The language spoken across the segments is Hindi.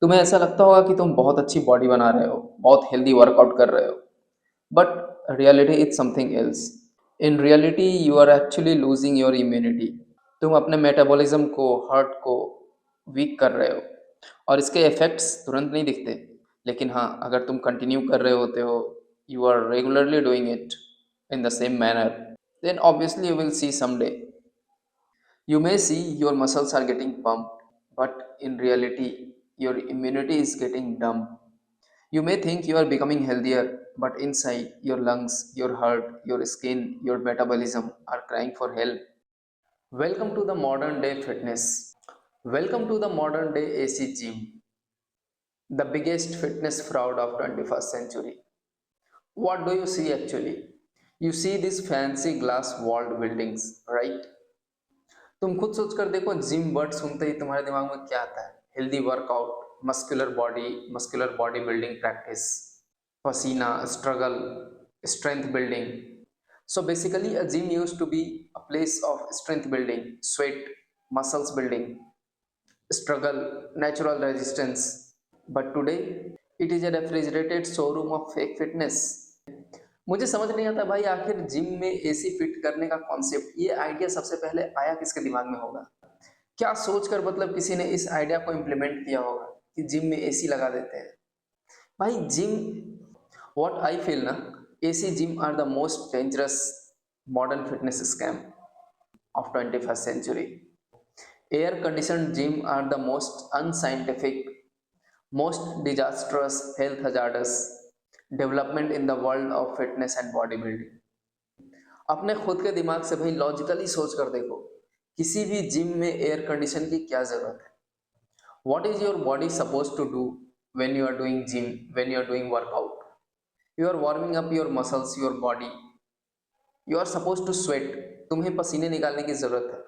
तुम्हें ऐसा लगता होगा कि तुम बहुत अच्छी बॉडी बना रहे हो, बहुत हेल्दी वर्कआउट कर रहे हो, but reality is something else. In reality you are actually losing your immunity. तुम अपने मेटाबॉलिज्म को, हार्ट को वीक कर रहे हो, और इसके इफेक्ट्स तुरंत नहीं दिखते। लेकिन हाँ, अगर तुम कंटिन्यू कर रहे होते हो, you are regularly doing it in the same manner, then obviously you will see someday. You may see your muscles are getting pumped, but in reality, your immunity is getting dumb. You may think you are becoming healthier, but inside, your lungs, your heart, your skin, your metabolism are crying for help. Welcome to the modern day fitness. Welcome to the modern day AC gym, the biggest fitness fraud of 21st century. What do you see actually? You see these fancy glass walled buildings, right? तुम खुद सोच कर देखो, जिम वर्ड सुनते ही तुम्हारे दिमाग में क्या आता है? Healthy workout, muscular body building practice, पसीना, struggle, strength building. So basically a gym used to be a place of strength building, sweat, muscles building, struggle, natural resistance. But today it is a refrigerated showroom of fake fitness. मुझे समझ नहीं आता भाई, आखिर जिम में एसी फिट करने का कॉन्सेप्ट, ये आइडिया सबसे पहले आया किसके दिमाग में होगा? क्या सोचकर मतलब किसी ने इस आइडिया को इम्प्लीमेंट किया होगा कि जिम में एसी लगा देते हैं? भाई जिम, व्हाट आई फील ना, AC gym are the most dangerous modern fitness scam of 21st century. Air conditioned gym are the most unscientific, most disastrous, health hazardous development in the world of fitness and bodybuilding. अपने खुद के दिमाग से भाई लॉजिकली सोच कर देखो, किसी भी जिम में एयर कंडीशन की क्या जरूरत है? What is your body suppose to do when you are doing gym, when you are doing workout? You are warming up your muscles, your body, you are suppose to sweat, तुम्हें पसीने निकालने की जरूरत है।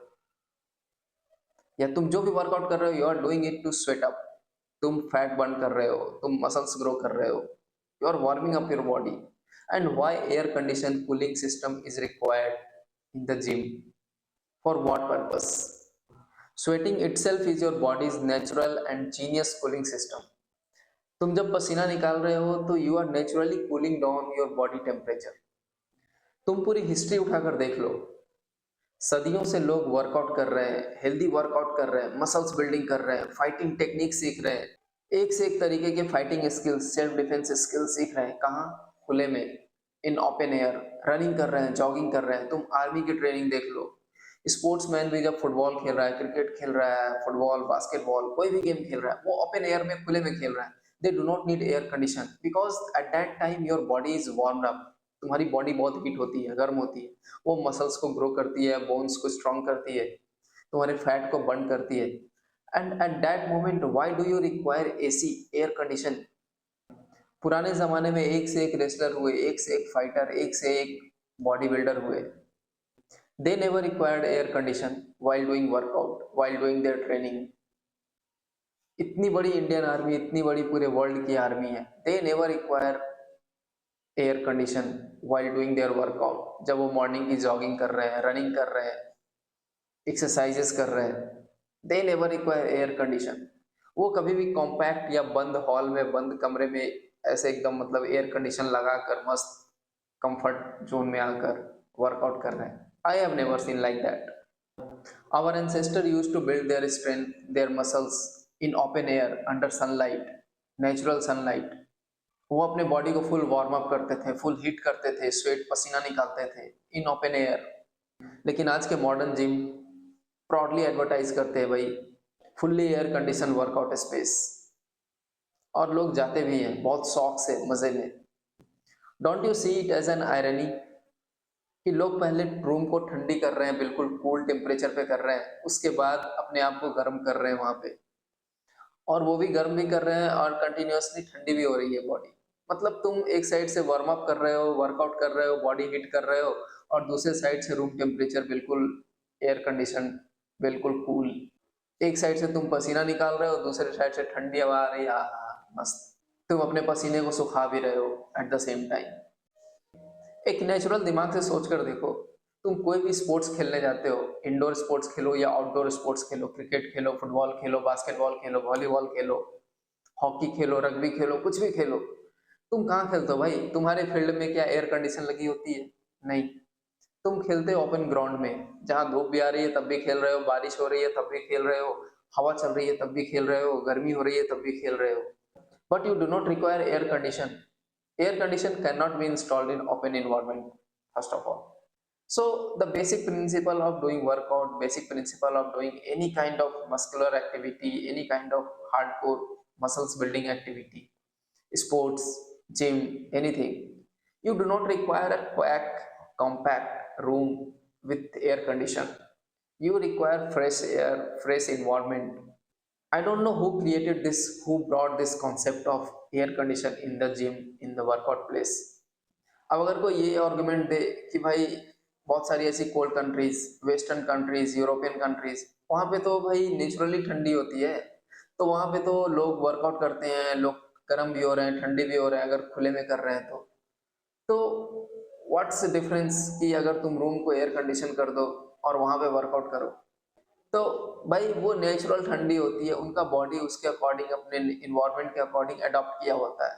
या तुम जो भी वर्कआउट कर रहे हो, you are doing it to sweat up, तुम फैट बर्न कर रहे हो, तुम मसल्स ग्रो कर रहे हो, you are warming up your body. And why air condition cooling system is required in the gym? For what purpose? Sweating itself is your body's natural and genius cooling system. तुम जब पसीना निकाल रहे हो तो you are naturally cooling down your body temperature. तुम पूरी हिस्ट्री उठाकर देख लो, सदियों से लोग वर्कआउट कर रहे हैं, हेल्दी वर्कआउट कर रहे हैं, मसल्स बिल्डिंग कर रहे हैं, फाइटिंग टेक्निक सीख रहे हैं, एक से एक तरीके के fighting skills, self defence skills सीख रहे हैं. कहाँ? खुले में, इन ओपन एयर, रनिंग कर रहे हैं, जॉगिंग कर रहे हैं. तुम आर्मी की ट्रेनिंग देख लो, स्पोर्ट्समैन भी जब फुटबॉल खेल रहा है, क्रिकेट खेल रहा है, फुटबॉल, बास्केटबॉल, कोई भी गेम खेल रहा है, वो ओपन एयर में, खुले में खेल रहा है. They do not need air condition because at that time your body is warmed up. तुम्हारी बॉडी बहुत हीट होती है, गर्म होती है, वो मसल्स को ग्रो करती है, बोन्स को स्ट्रॉन्ग करती है, तुम्हारे फैट को बर्न करती है. And at that moment why do you require AC, air condition? पुराने जमाने में एक से एक रेसलर हुए, एक से एक फाइटर, एक से एक बॉडी बिल्डर हुए. They never required air condition while doing workout, while doing their training. इतनी बड़ी इंडियन आर्मी, इतनी बड़ी पूरे वर्ल्ड की आर्मी है, they never require air condition while doing their workout. जब वो मॉर्निंग की जॉगिंग कर रहे हैं, रनिंग कर रहे हैं, एक्सरसाइजेस कर रहे हैं, they never require air condition. वो कभी भी कॉम्पैक्ट या बंद हॉल में, बंद कमरे में ऐसे एकदम मतलब एयर कंडीशन लगाकर मस्त कंफर्ट जोन में आकर वर्कआउट कर रहे हैं. I have never seen like that. Our ancestor used to build their strength, their muscles in open air under sunlight, natural sunlight. वो अपने बॉडी को फुल वार्म अप करते थे, फुल हीट करते थे, स्वेट पसीना निकालते थे इन ओपन एयर. लेकिन आज के मॉडर्न जिम प्राउडली एडवर्टाइज करते हैं भाई fully air condition workout space, और लोग जाते भी हैं बहुत शौक से, मजे में. Don't you see it as an irony कि लोग पहले रूम को ठंडी कर रहे हैं, बिल्कुल कूल टेम्परेचर पे कर रहे हैं, उसके बाद अपने आप को गर्म कर रहे हैं वहां पे, और वो भी गर्म भी कर रहे हैं और कंटिन्यूअसली ठंडी भी हो रही है बॉडी. मतलब तुम एक साइड से वार्म अप कर रहे हो, वर्कआउट कर रहे हो, बॉडी हीट कर रहे हो, और दूसरे साइड से रूम टेम्परेचर बिल्कुल एयर कंडीशन, बिल्कुल कूल. एक साइड से तुम पसीना निकाल रहे हो, दूसरे साइड से ठंडी हवा आ रही है, आहा मस्त. तुम अपने पसीने को सुखा भी रहे हो एट द सेम टाइम. एक नेचुरल दिमाग से सोच कर देखो, तुम कोई भी स्पोर्ट्स खेलने जाते हो, इंडोर स्पोर्ट्स खेलो या आउटडोर स्पोर्ट्स खेलो, क्रिकेट खेलो, फुटबॉल खेलो, बास्केटबॉल खेलो, वॉलीबॉल खेलो, हॉकी खेलो, रग्बी खेलो, कुछ भी खेलो। तुम कहाँ खेलते हो भाई? तुम्हारे फील्ड में क्या एयर कंडीशन लगी होती है? नहीं। तुम खेलते हो ओपन ग्राउंड में, जहाँ धूप भी आ रही है तब भी खेल रहे हो, बारिश हो रही है तब भी खेल रहे हो, हवा चल रही है तब भी खेल रहे हो, गर्मी हो रही है तब भी खेल रहे हो। But you do not require air condition. Air condition cannot be installed in open environment, first of all. So the basic principle of doing workout, basic principle of doing any kind of muscular activity, any kind of hardcore muscles building activity, sports, gym, anything, you do not require a compact room with air condition. You require fresh air, fresh environment. I don't know who created this, who brought this concept of air condition in the gym, in the workout place. अब अगर कोई ये आर्गुमेंट दे कि भाई बहुत सारी ऐसी cold countries, western countries, European countries, वहाँ पे तो भाई नेचुरली ठंडी होती है, तो वहाँ पे तो लोग वर्कआउट करते हैं, लोग गर्म भी हो रहे हैं, ठंडे भी हो रहे हैं, अगर खुले में कर रहे हैं तो व्हाट्स डिफरेंस कि अगर तुम रूम को एयर कंडीशन कर दो और वहाँ पे वर्कआउट करो। तो भाई वो नेचुरल ठंडी होती है, उनका बॉडी उसके अकॉर्डिंग, अपने इन्वायरमेंट के अकॉर्डिंग अडॉप्ट किया होता है,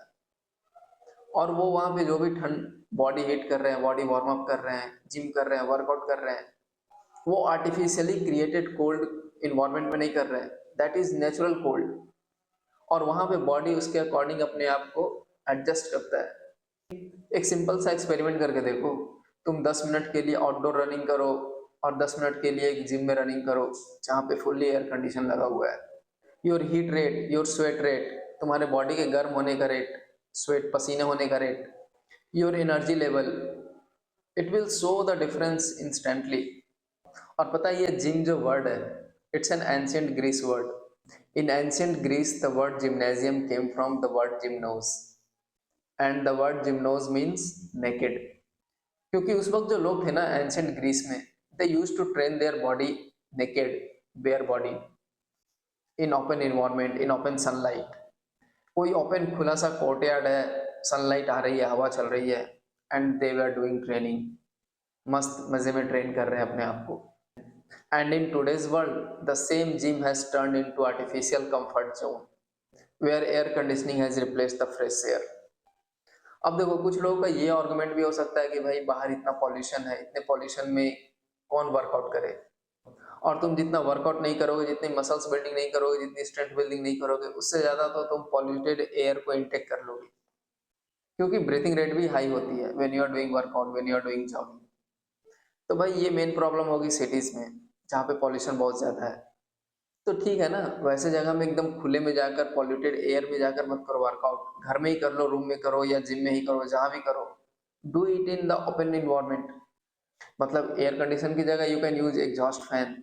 और वो वहाँ पे जो भी ठंड बॉडी हीट कर रहे हैं, बॉडी वार्म अप कर रहे हैं, जिम कर रहे हैं, वर्कआउट कर रहे हैं, वो आर्टिफिशियली क्रिएटेड कोल्ड इन्वायरमेंट में नहीं कर रहे हैं, दैट इज नेचुरल कोल्ड। और वहाँ पे बॉडी उसके अकॉर्डिंग अपने आप को एडजस्ट करता है। एक सिंपल सा एक्सपेरिमेंट करके देखो, तुम 10 मिनट के लिए आउटडोर रनिंग करो और 10 मिनट के लिए एक जिम में रनिंग करो जहाँ पे फुल्ली एयर कंडीशन लगा हुआ है। Your heat rate, your sweat rate, तुम्हारे बॉडी के गर्म होने का रेट, स्वेट पसीने होने का rate, your energy level, it will show the difference instantly. और पता है ये जिम जो वर्ड है, it's an ancient Greece word. In ancient Greece the word gymnasium came from the word gymnos, and the word gymnos means naked. क्योंकि उस वक्त जो लोग थे ना एंशियंट ग्रीस में, they use to train their body naked, bare body, in open environment, in open sunlight. कोई ओपन खुला सा कोर्टयार्ड है, सनलाइट आ रही है, हवा चल रही है, and they were doing training, मस्त मजे में ट्रेन कर रहे हैं अपने आप को। And in today's world the same gym has turn in to artificial comfort zone where air conditioning has replace the fresh air. अब देखो कुछ लोगों का ये आर्गुमेंट भी हो सकता है कि भाई बाहर इतना पॉल्यूशन है, इतने पॉल्यूशन में कौन वर्कआउट करे, और तुम जितना वर्कआउट नहीं करोगे, जितनी मसल्स बिल्डिंग नहीं करोगे, जितनी स्ट्रेंथ बिल्डिंग नहीं करोगे, उससे ज्यादा तो तुम पॉल्यूटेड एयर को इनटेक कर लोगे, क्योंकि ब्रीथिंग रेट भी हाई होती है when you are doing workout, when you are doing jogging. तो भाई ये मेन प्रॉब्लम होगी सिटीज में जहाँ पे पॉल्यूशन बहुत ज्यादा है। तो ठीक है ना, वैसे जगह में एकदम खुले में जाकर, पॉल्यूटेड एयर में जाकर मत करो वर्कआउट, घर में ही कर लो, रूम में करो या जिम में ही करो, जहाँ भी करो, do it in the open environment. मतलब एयर कंडीशन की जगह you can use exhaust fan,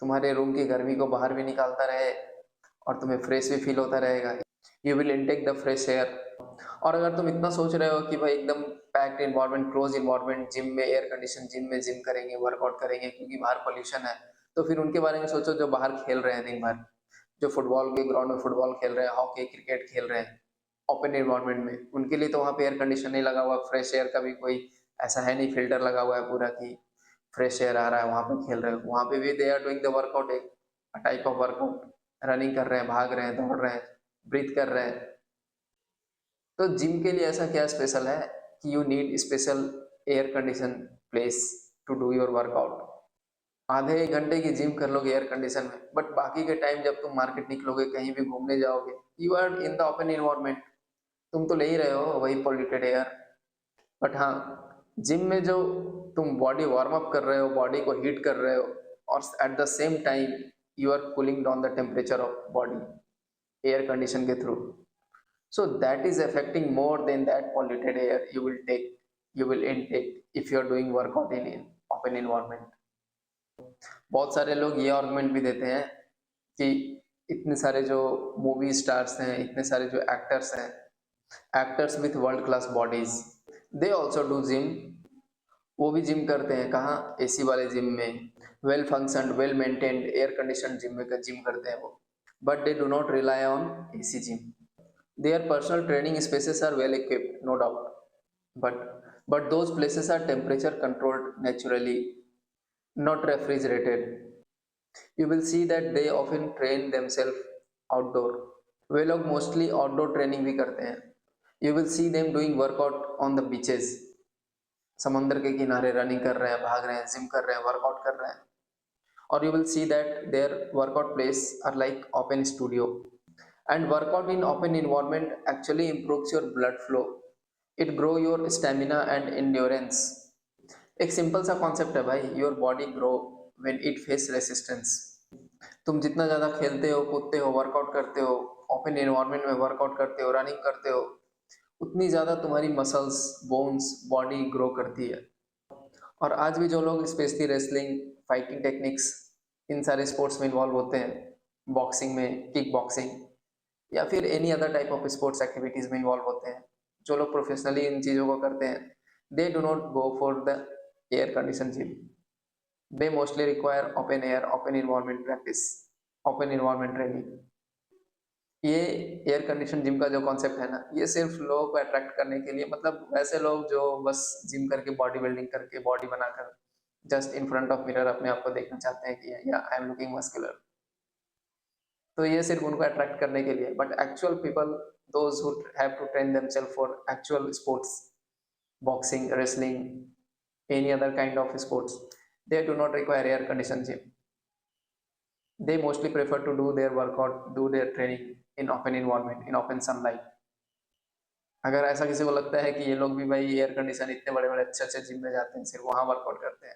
तुम्हारे रूम की गर्मी को बाहर भी निकालता रहे और तुम्हें फ्रेश भी फील होता रहेगा, you will intake the fresh air. और अगर तुम इतना सोच रहे हो कि भाई एकदम packed environment, close environment, gym में एयर कंडीशन, जिम में जिम करेंगे, वर्कआउट करेंगे क्योंकि बाहर पोल्यूशन है, तो फिर उनके बारे में सोचो जो बाहर खेल रहे हैं दिन भर, जो फुटबॉल के ग्राउंड में फुटबॉल खेल रहे हैं, हॉकी क्रिकेट खेल रहे हैं ओपन इन्वायरमेंट में, उनके लिए तो वहाँ पे एयर कंडीशन नहीं लगा हुआ, फ्रेश एयर का भी कोई ऐसा है नहीं, फिल्टर लगा हुआ है पूरा कि फ्रेश एयर आ रहा है, वहाँ पे खेल रहे हो, वहाँ पे भी they are doing the workout, एक टाइप ऑफ वर्कआउट, रनिंग कर रहे हैं, भाग रहे हैं, दौड़ रहे हैं, ब्रीथ कर रहे हैं। तो जिम के लिए ऐसा क्या स्पेशल है कि you need special air condition place to do your workout? आधे एक घंटे की जिम कर लोगे एयर कंडीशन में, बट बाकी के टाइम जब तुम मार्केट निकलोगे, कहीं भी घूमने जाओगे, you are in the open environment, तुम तो ले ही रहे हो वही पॉल्यूटेड एयर। बट हाँ, जिम में जो तुम बॉडी वार्म अप कर रहे हो, बॉडी को हीट कर रहे हो, और at the same time you are cooling down the temperature of body air condition के through, so that is affecting more than that polluted air you will intake if you are doing workout in open environment। बहुत सारे लोग ये आर्गुमेंट भी देते हैं कि इतने सारे जो मूवी स्टार्स हैं, इतने सारे जो एक्टर्स हैं, actors with world class bodies, they also do gym. वो भी जिम करते हैं, कहाँ? एसी वाले जिम में, well functioned, well maintained, air condition gym में जिम करते हैं वो, but they do not rely on AC gym. Their personal training spaces are well equipped, no doubt, but those places are temperature controlled naturally, not refrigerated. You will see that they often train themselves outdoor. वे लोग मोस्टली आउटडोर ट्रेनिंग भी करते हैं। You will see them doing workout on the beaches, समुद्र के किनारे रनिंग कर रहे हैं, भाग रहे हैं, जिम कर रहे हैं, वर्कआउट कर रहे हैं। और you will see that their workout place are like open studio, and workout in open environment actually improves your blood flow. It grow your stamina and endurance. एक सिंपल सा कॉन्सेप्ट है भाई, your body grow when it face resistance. तुम जितना ज़्यादा खेलते हो, कूदते हो, वर्कआउट करते हो, ओपन एनवायरनमेंट में वर्कआउट करते हो, रनिंग करते हो, उतनी ज़्यादा तुम्हारी मसल्स, बोन्स, बॉडी ग्रो करती है। और आज भी जो लोग स्पेशली रेसलिंग, फाइटिंग टेक्निक्स, इन सारे स्पोर्ट्स में इन्वॉल्व होते हैं, बॉक्सिंग में, किक बॉक्सिंग या फिर any other type of sports activities में इन्वॉल्व होते हैं, जो लोग प्रोफेशनली इन चीज़ों को करते हैं, they do not go for the air condition gym. They mostly require open air, open environment practice, open environment training. ये एयर कंडीशन जिम का जो कॉन्सेप्ट है ना, ये सिर्फ लोगों को अट्रैक्ट करने के लिए, मतलब वैसे लोग जो बस जिम करके, बॉडी बिल्डिंग करके, बॉडी बनाकर just in front of mirror अपने आप को देखना चाहते हैं कि या आई एम लुकिंग मस्कुलर, तो ये सिर्फ उनको अट्रैक्ट करने के लिए। But actual people, those who have to train themselves for actual sports, boxing, wrestling, any other kind of sports, they do not require air conditioned gym. They mostly prefer to do their workout, do their training in open environment, in open sunlight. अगर ऐसा किसी को लगता है कि ये लोग भी भाई एयर कंडीशन इतने बड़े बड़े अच्छे अच्छे जिम में जाते हैं, सिर्फ वहाँ वर्कआउट करते हैं,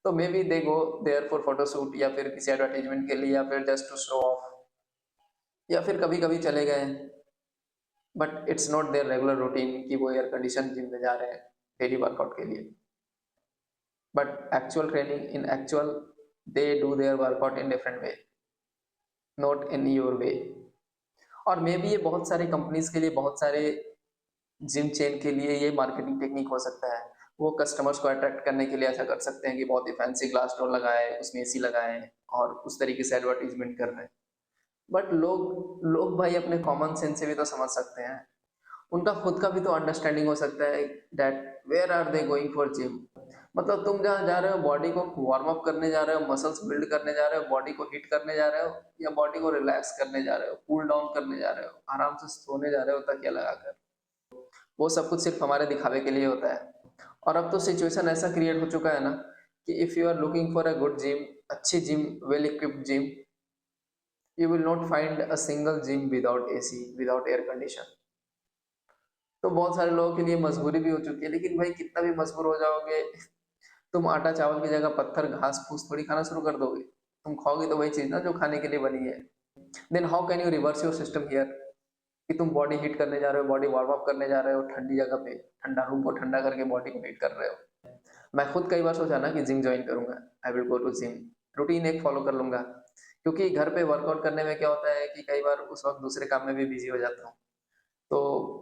तो maybe they go there for photoshoot, या फिर किसी एडवर्टाइजमेंट के लिए, या फिर जस्ट टू शो ऑफ, या फिर कभी कभी चले गए। But it's not there regular routine कि वो एयर कंडीशन जिम में जा रहे हैं डेली वर्कआउट के लिए। But actual training in actual, they do their workout in different way, not in your way. और मे बी ये बहुत सारे कंपनीज के लिए, बहुत सारे जिम चेन के लिए ये मार्केटिंग टेक्निक हो सकता है। वो कस्टमर्स को अट्रैक्ट करने के लिए ऐसा कर सकते हैं कि बहुत ही फैंसी ग्लास डोर लगाए, उसमें एसी लगाए और उस तरीके से एडवर्टीजमेंट कर रहे हैं। बट लोग लोग भाई अपने कॉमन सेंस से भी तो समझ सकते हैं, उनका खुद का भी तो अंडरस्टैंडिंग हो सकता है that where are they going for gym. मतलब तुम जहाँ जा रहे हो, बॉडी को वार्म अप करने जा रहे हो, मसल्स बिल्ड करने जा रहे हो, बॉडी को हिट करने जा रहे हो, या बॉडी को रिलैक्स करने जा रहे हो, कूल डाउन करने जा रहे हो, आराम से सोने जा रहे हो तकिया लगाकर। वो सब कुछ सिर्फ हमारे दिखावे के लिए होता है। और अब तो सिचुएशन ऐसा क्रिएट हो चुका है ना कि if you are looking for a good gym, अच्छी gym, well equipped gym, you will not find a single gym without AC, without air condition. तो बहुत सारे लोगों के लिए मजबूरी भी हो चुकी है, लेकिन भाई कितना भी मजबूर हो जाओगे, तुम आटा चावल की जगह पत्थर घास फूस थोड़ी खाना शुरू कर दोगे। तुम खाओगे तो वही चीज ना जो खाने के लिए बनी है। Then how can you reverse your system here, कि तुम बॉडी हीट करने जा रहे हो, बॉडी वार्म अप करने जा रहे हो, ठंडी जगह पे ठंडा रूम को ठंडा करके बॉडी को हीट कर रहे हो। मैं खुद कई बार सोचा ना कि जिम ज्वाइन करूंगा, I will go to gym, routine एक फॉलो कर लूंगा, क्योंकि घर पे वर्कआउट करने में क्या होता है कि कई बार उस वक्त दूसरे काम में भी बिजी हो जाता हूँ, तो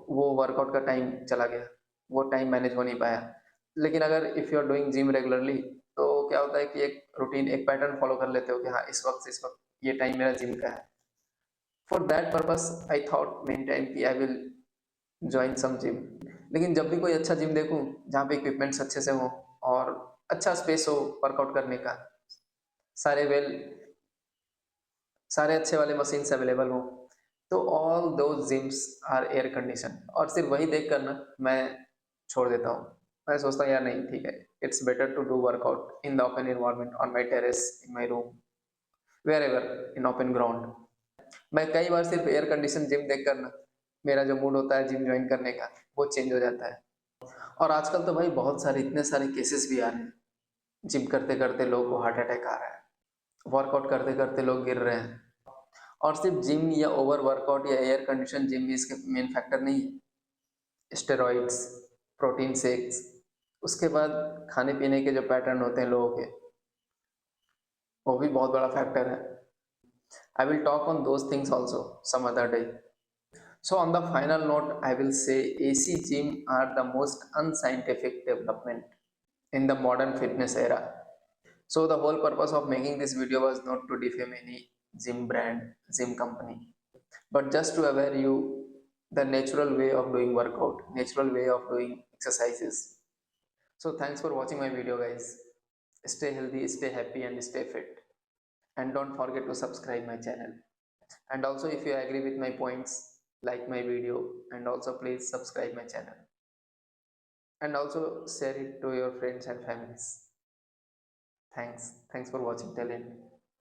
वो वर्कआउट का टाइम चला गया, वो टाइम मैनेज हो नहीं पाया। लेकिन अगर if you are doing gym regularly, तो क्या होता है कि एक रूटीन, एक पैटर्न फॉलो कर लेते हो कि हाँ इस वक्त से इस वक्त ये टाइम मेरा जिम का है। For that purpose I thought many time कि I will join some gym. लेकिन जब भी कोई अच्छा जिम देखूं जहाँ पे इक्विपमेंट्स अच्छे से हो और अच्छा स्पेस हो वर्कआउट करने का, सारे वेल, सारे अच्छे वाले मशीन्स अवेलेबल हो, तो all those gyms are air condition, और सिर्फ वही देख कर ना मैं छोड़ देता हूँ। मैं सोचता हूँ यार नहीं ठीक है, it's better to do workout in the open environment, on my terrace, in my room, wherever, in open ground. मैं कई बार सिर्फ एयर कंडीशन जिम देख कर ना, मेरा जो मूड होता है जिम ज्वाइन करने का, वो चेंज हो जाता है। और आजकल तो भाई बहुत सारे, इतने सारे केसेस भी आ रहे हैं, जिम करते करते लोगों को हार्ट अटैक आ रहा है, वर्कआउट करते करते लोग गिर रहे हैं। और सिर्फ जिम या ओवर वर्कआउट या एयर कंडीशन जिम भी इसके मेन फैक्टर नहीं है। स्टेरॉइड्स, प्रोटीन शेक्स, उसके बाद खाने पीने के जो पैटर्न होते हैं लोगों के, वो भी बहुत बड़ा फैक्टर है। I will talk on those things also some other day. So on the final note, I will say AC gym are the most unscientific development in the modern fitness era. So the whole purpose of making this video was not to defame any gym brand, gym company, but just to aware you the natural way of doing workout, natural way of doing exercises. So thanks for watching my video guys. Stay healthy, stay happy and stay fit. And don't forget to subscribe my channel. And also, if you agree with my points, like my video, and also please subscribe my channel, and also share it to your friends and families. Thanks for watching till end.